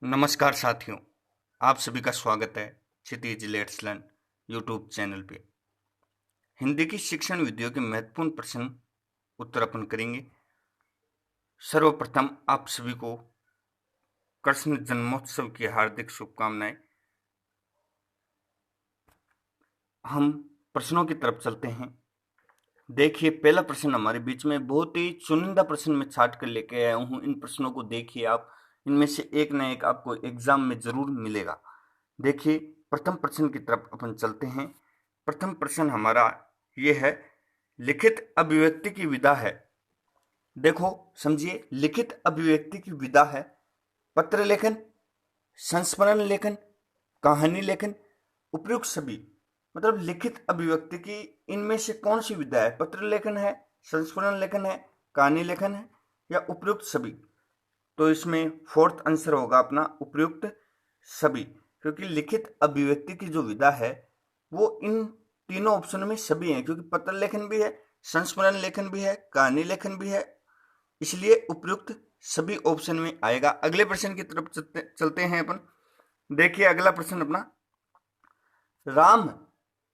नमस्कार साथियों, आप सभी का स्वागत है क्षितिज लेट्स लर्न यूट्यूब चैनल पे। हिंदी की शिक्षण विधियों के महत्वपूर्ण प्रश्न उत्तर अपन करेंगे। सर्वप्रथम आप सभी को कृष्ण जन्मोत्सव की हार्दिक शुभकामनाएं। हम प्रश्नों की तरफ चलते हैं। देखिए, पहला प्रश्न हमारे बीच में बहुत ही चुनिंदा प्रश्न में छाट कर लेके आया हूँ। इन प्रश्नों को देखिए आप, इनमें से एक ना एक आपको एग्जाम में जरूर मिलेगा। देखिए, प्रथम प्रश्न की तरफ अपन चलते हैं। प्रथम प्रश्न हमारा ये है, लिखित अभिव्यक्ति की विधा है। देखो समझिए, लिखित अभिव्यक्ति की विधा है पत्र लेखन, संस्मरण लेखन, कहानी लेखन, उपयुक्त सभी। मतलब लिखित अभिव्यक्ति की इनमें से कौन सी विधा है? पत्र लेखन है, संस्मरण लेखन है, कहानी लेखन है या उपयुक्त सभी? तो इसमें फोर्थ आंसर होगा अपना उपयुक्त सभी, क्योंकि लिखित अभिव्यक्ति की जो विधा है वो इन तीनों ऑप्शन में सभी है, क्योंकि पत्र लेखन भी है, संस्मरण लेखन भी है, कहानी लेखन भी है, इसलिए उपयुक्त सभी ऑप्शन में आएगा। अगले प्रश्न की तरफ चलते हैं अपन। देखिए अगला प्रश्न अपना, राम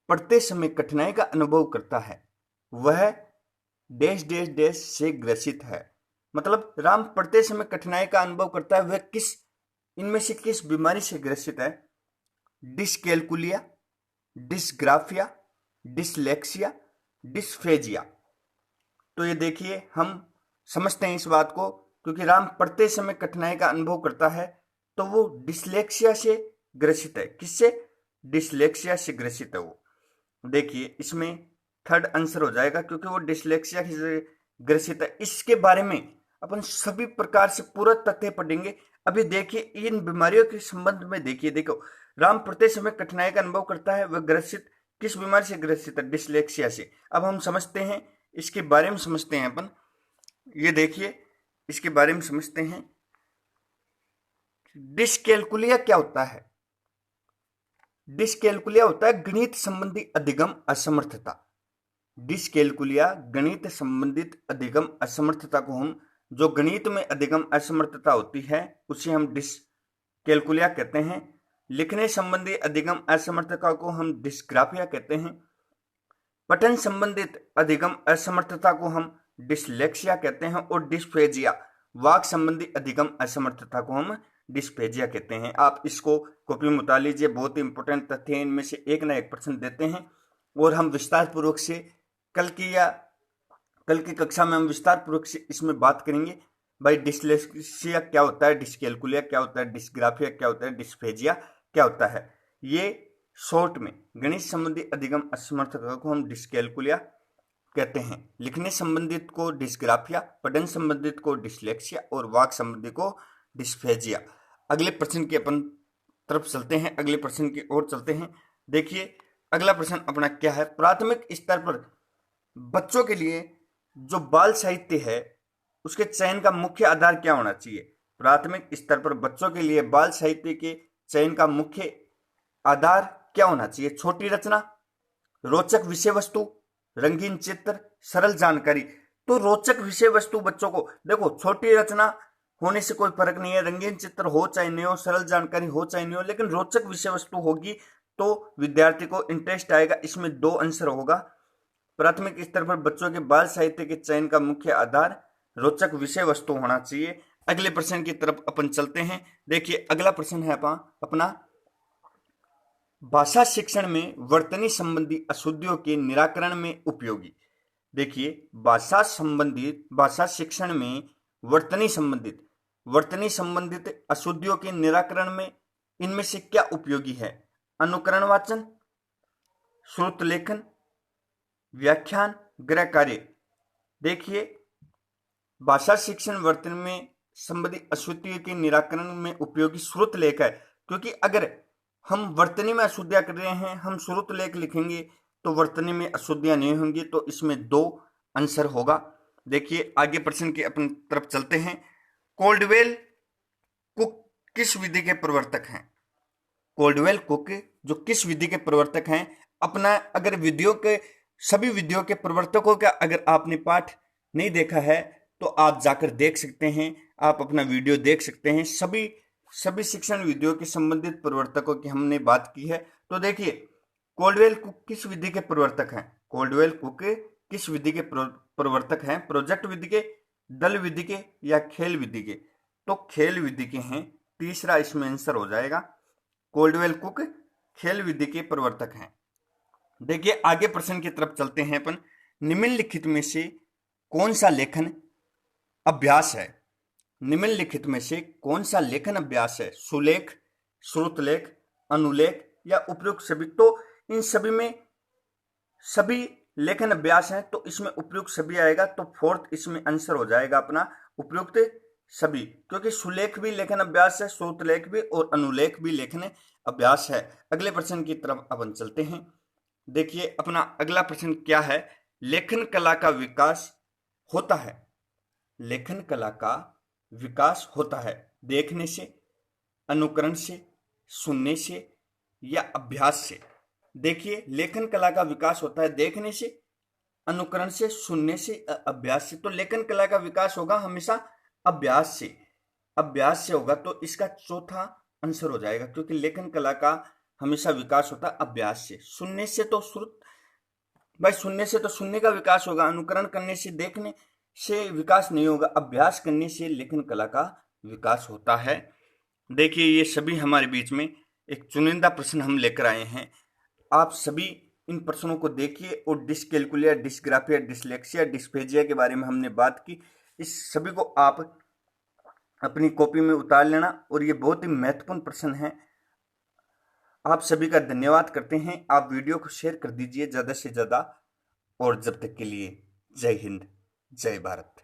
पढ़ते समय कठिनाई का अनुभव करता है, वह डैश डैश डैश से ग्रसित है। मतलब राम पढ़ते समय कठिनाई का अनुभव करता है, वह किस इनमें से किस बीमारी से ग्रसित है? Dyscalculia, dysgraphia, dyslexia, dysphagia. तो ये देखिए हम समझते हैं इस बात को, क्योंकि राम पढ़ते समय कठिनाई का अनुभव करता है तो वो डिसलेक्सिया से ग्रसित है। किससे? डिसलेक्सिया से ग्रसित है वो। देखिए इसमें थर्ड आंसर हो जाएगा, क्योंकि वो डिसलेक्सिया से ग्रसित है। इसके बारे में अपन सभी प्रकार से पूरा तथ्य पढ़ेंगे। अभी देखिए इन बीमारियों के संबंध में देखो, राम पढ़ते समय कठिनाई का अनुभव करता है, वह ग्रसित किस बीमारी से ग्रसित है? डिसलेक्सिया से। अब हम समझते हैं, इसके बारे में समझते हैं अपन। ये देखिए इसके बारे में समझते हैं। डिसकैलकुलिया क्या होता है? डिसकैलकुलिया होता है गणित संबंधी अधिगम असमर्थता। डिसकैलकुलिया गणित संबंधित अधिगम असमर्थता को हम, जो गणित में अधिगम असमर्थता होती है उसे हम डिसकैलकुलिया कहते हैं। लिखने संबंधी अधिगम असमर्थता को हम डिस्ग्राफिया कहते हैं। पठन संबंधित अधिगम असमर्थता को हम डिसलेक्सिया कहते हैं। और डिस्फेजिया, वाक संबंधी अधिगम असमर्थता को हम डिस्फेजिया कहते हैं। आप इसको कॉपी में उतार लीजिए, बहुत ही इंपॉर्टेंट तथ्य है, इनमें से एक ना एक प्रश्न देते हैं। और हम विस्तार पूर्वक से कल की कक्षा में हम विस्तार पूर्वक से इसमें बात करेंगे। भाई डिसलेक्सिया क्या होता है, डिसकैलकुलिया क्या होता है, डिस्ग्राफिया क्या होता है, डिस्फेजिया क्या होता है। ये शॉर्ट में गणित संबंधी अधिगम असमर्थता को हम डिसकैलकुलिया कहते हैं। लिखने संबंधित को डिस्ग्राफिया, पठन संबंधित को डिसलेक्सिया और वाक संबंधी को डिस्फेजिया। अगले प्रश्न की अपन तरफ चलते हैं, अगले प्रश्न की ओर चलते हैं। देखिए अगला प्रश्न अपना क्या है, प्राथमिक स्तर पर बच्चों के लिए जो बाल साहित्य है उसके चयन का मुख्य आधार क्या होना चाहिए? प्राथमिक स्तर पर बच्चों के लिए बाल साहित्य के चयन का मुख्य आधार क्या होना चाहिए? छोटी रचना, रोचक विषय वस्तु, रंगीन चित्र, सरल जानकारी। तो रोचक विषय वस्तु बच्चों को, देखो छोटी रचना होने से कोई फर्क नहीं है, रंगीन चित्र हो चाहे नहीं हो, सरल जानकारी हो चाहे नहीं हो, लेकिन रोचक विषय वस्तु होगी तो विद्यार्थी को इंटरेस्ट आएगा। इसमें दो आंसर होगा। प्राथमिक स्तर पर बच्चों के बाल साहित्य के चयन का मुख्य आधार रोचक विषय वस्तु होना चाहिए। अगले प्रश्न की तरफ अपन चलते हैं। देखिए अगला प्रश्न है अपना, भाषा शिक्षण में वर्तनी संबंधी अशुद्धियों के निराकरण में उपयोगी। देखिए भाषा शिक्षण में वर्तनी संबंधित अशुद्धियों के निराकरण में इनमें से क्या उपयोगी है? अनुकरण वाचन, श्रुत लेखन, व्याख्यान, गृह कार्य। देखिए भाषा शिक्षण वर्तन में संबंधी अशुद्धियों के निराकरण में उपयोगी श्रुत लेख है, क्योंकि अगर हम वर्तनी में अशुद्धियां कर रहे हैं, हम श्रुत लेख लिखेंगे तो वर्तनी में अशुद्धियां नहीं होंगी, तो इसमें दो आंसर होगा। देखिए आगे प्रश्न की अपन तरफ चलते हैं। कोल्डवेल कुक किस विधि के प्रवर्तक हैं? कोल्डवेल कुक जो किस विधि के प्रवर्तक हैं? अपना अगर सभी विधियों के प्रवर्तकों का अगर आपने पाठ नहीं देखा है तो आप जाकर देख सकते हैं, आप अपना वीडियो देख सकते हैं। सभी सभी शिक्षण विधियों के संबंधित प्रवर्तकों की हमने बात की है। तो देखिए, कोल्डवेल कुक किस विधि के प्रवर्तक हैं? कोल्डवेल कुक किस विधि के प्रवर्तक हैं? प्रोजेक्ट विधि के, दल विधि के, या खेल विधि के? तो खेल विधि के हैं। तीसरा इसमें आंसर हो जाएगा। कोल्डवेल कुक खेल विधि के प्रवर्तक हैं। देखिए, आगे प्रश्न की तरफ चलते हैं अपन। निम्नलिखित में से कौन सा लेखन अभ्यास है? निम्नलिखित में से कौन सा लेखन अभ्यास है? सुलेख, श्रुतलेख, अनुलेख, या उपयुक्त सभी? तो इन सभी में सभी लेखन अभ्यास हैं, तो इसमें उपयुक्त सभी आएगा। तो फोर्थ इसमें आंसर हो जाएगा अपना उपयुक्त सभी, क्योंकि सुलेख भी लेखन अभ्यास है, श्रुतलेख भी, और अनुलेख भी लेखन अभ्यास है। अगले प्रश्न की तरफ अपन चलते हैं। देखिए, अपना अगला प्रश्न क्या है? लेखन कला का विकास होता है। लेखन कला का विकास होता है देखने से, अनुकरण से, सुनने से, या अभ्यास से? देखिए, लेखन कला का विकास होता है देखने से, अनुकरण से, सुनने से, अभ्यास से। तो लेखन कला का विकास होगा हमेशा अभ्यास से। अभ्यास से होगा, तो इसका चौथा आंसर हो जाएगा, क्योंकि लेखन कला का हमेशा विकास होता है अभ्यास से। सुनने से तो भाई सुनने से तो सुनने का विकास होगा, अनुकरण करने से, देखने से विकास नहीं होगा। अभ्यास करने से लेखन कला का विकास होता है। देखिए, ये सभी हमारे बीच में एक चुनिंदा प्रश्न हम लेकर आए हैं। आप सभी इन प्रश्नों को देखिए, और डिसकैलकुलिया, डिस्ग्राफिया, डिसलेक्सिया, डिस्पेजिया के बारे में हमने बात की। इस सभी को आप अपनी कॉपी में उतार लेना, और ये बहुत ही महत्वपूर्ण प्रश्न है। आप सभी का धन्यवाद करते हैं। आप वीडियो को शेयर कर दीजिए ज़्यादा से ज़्यादा। और जब तक के लिए जय हिंद, जय भारत।